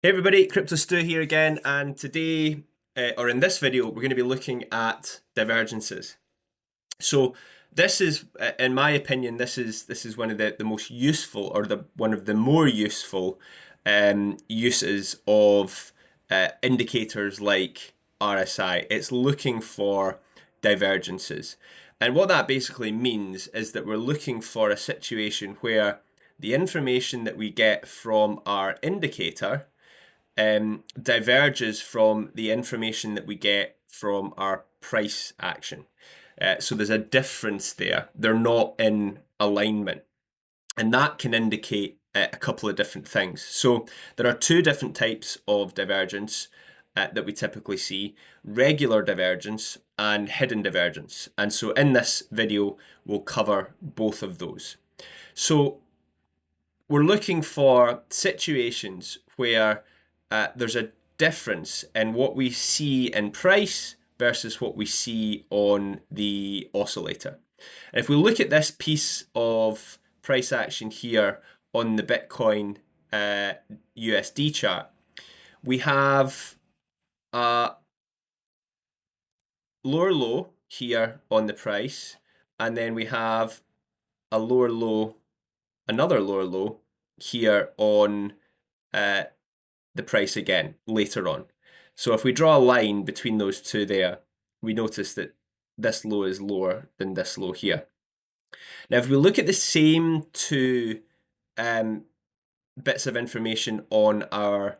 Hey everybody, Crypto Stu here again, and today, or in this video, we're going to be looking at divergences. So this is, in my opinion, this is one of the most useful, or one of the more useful uses of indicators like RSI. It's looking for divergences. And what that basically means is that we're looking for a situation where the information that we get from our indicator diverges from the information that we get from our price action. So there's a difference there. They're not in alignment. And that can indicate a couple of different things. So there are two different types of divergence that we typically see: regular divergence and hidden divergence. And so in this video, we'll cover both of those. So we're looking for situations where there's a difference in what we see in price versus what we see on the oscillator. And if we look at this piece of price action here on the Bitcoin USD chart, we have a lower low here on the price, and then we have a lower low, another lower low here on the price again later on. So if we draw a line between those two there, we notice that this low is lower than this low here. Now, if we look at the same two bits of information on our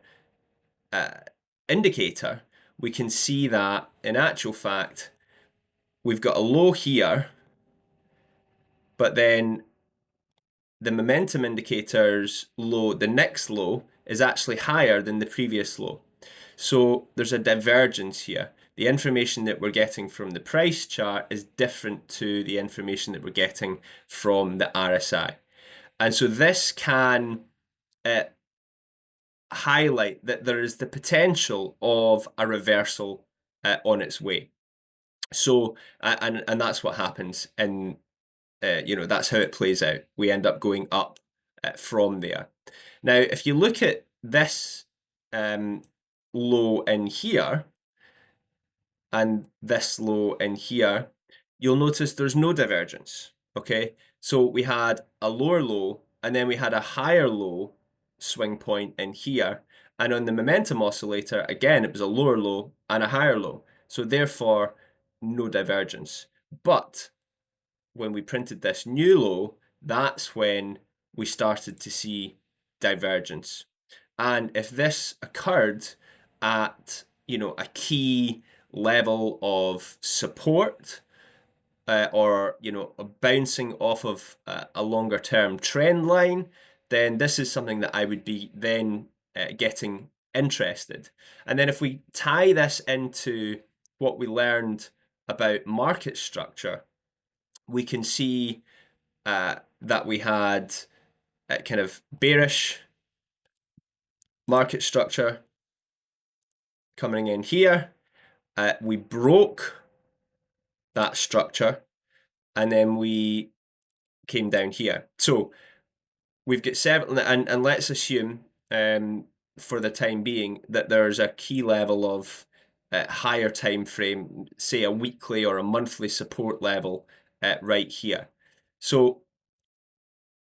indicator, we can see that in actual fact, we've got a low here, but then the momentum indicator's low, the next low, is actually higher than the previous low. So there's a divergence here. The information that we're getting from the price chart is different to the information that we're getting from the RSI. And so this can highlight that there is the potential of a reversal on its way. So, and that's what happens in, that's how it plays out. We end up going up from there. Now, if you look at this low in here and this low in here, you'll notice there's no divergence, okay? So we had a lower low and then we had a higher low swing point in here. And on the momentum oscillator, again, it was a lower low and a higher low. So therefore, no divergence. But when we printed this new low, that's when we started to see divergence. And if this occurred at, a key level of support, or a bouncing off of a longer term trend line, then this is something that I would be then getting interested. And then if we tie this into what we learned about market structure, we can see that we had kind of bearish market structure coming in here. We broke that structure and then we came down here. So we've got seven, and let's assume for the time being that there's a key level of higher time frame, say a weekly or a monthly support level right here. So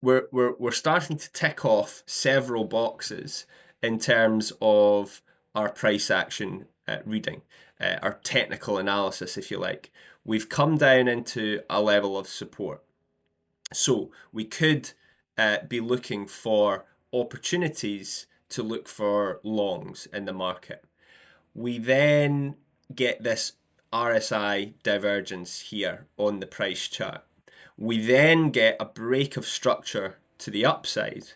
we're starting to tick off several boxes in terms of our price action reading, our technical analysis, if you like. We've come down into a level of support. So we could be looking for opportunities to look for longs in the market. We then get this RSI divergence here on the price chart. We then get a break of structure to the upside,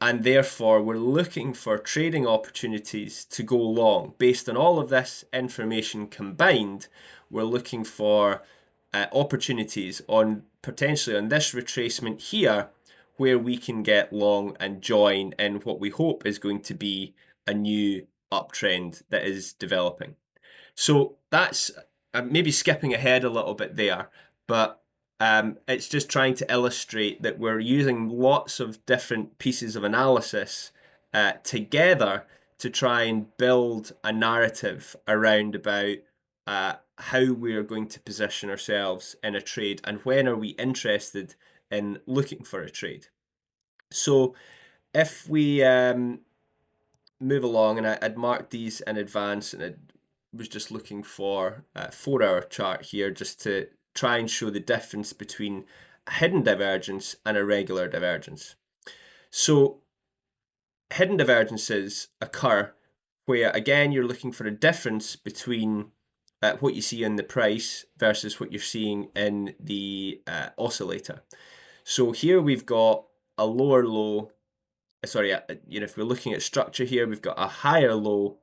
and therefore we're looking for trading opportunities to go long. Based on all of this information combined, we're looking for opportunities on potentially on this retracement here where we can get long and join in what we hope is going to be a new uptrend that is developing. So that's maybe skipping ahead a little bit there, but it's just trying to illustrate that we're using lots of different pieces of analysis together to try and build a narrative around about how we are going to position ourselves in a trade and when are we interested in looking for a trade. So if we move along, and I'd marked these in advance, and I was just looking for a 4-hour chart here just to try and show the difference between a hidden divergence and a regular divergence. So hidden divergences occur where, again, you're looking for a difference between what you see in the price versus what you're seeing in the oscillator. So here we've got a lower low. Sorry, if we're looking at structure here, we've got a higher low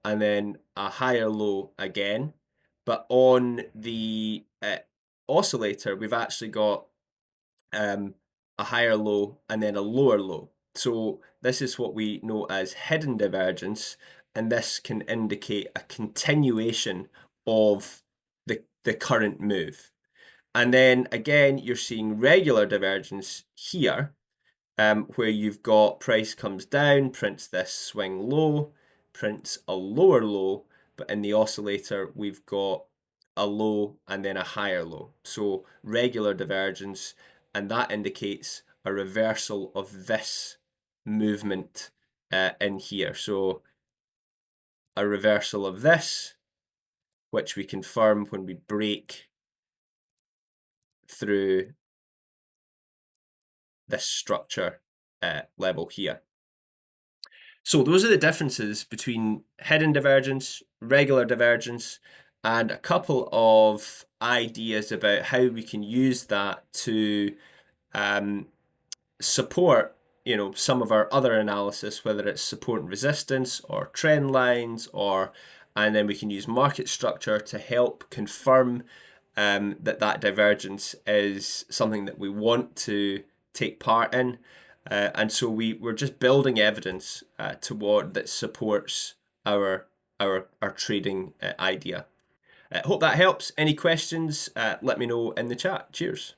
and then a higher low again. But on the oscillator, we've actually got a higher low and then a lower low. So this is what we know as hidden divergence, and this can indicate a continuation of the current move. And then again, you're seeing regular divergence here, where you've got price comes down, prints this swing low, prints a lower low, but in the oscillator, we've got a low and then a higher low. So regular divergence, and that indicates a reversal of this movement in here. So a reversal of this, which we confirm when we break through this structure level here. So those are the differences between hidden divergence, regular divergence, and a couple of ideas about how we can use that to support, some of our other analysis, whether it's support and resistance or trend lines, and then we can use market structure to help confirm that divergence is something that we want to take part in. And so we're just building evidence toward that supports our trading idea. Hope that helps. Any questions? Let me know in the chat. Cheers.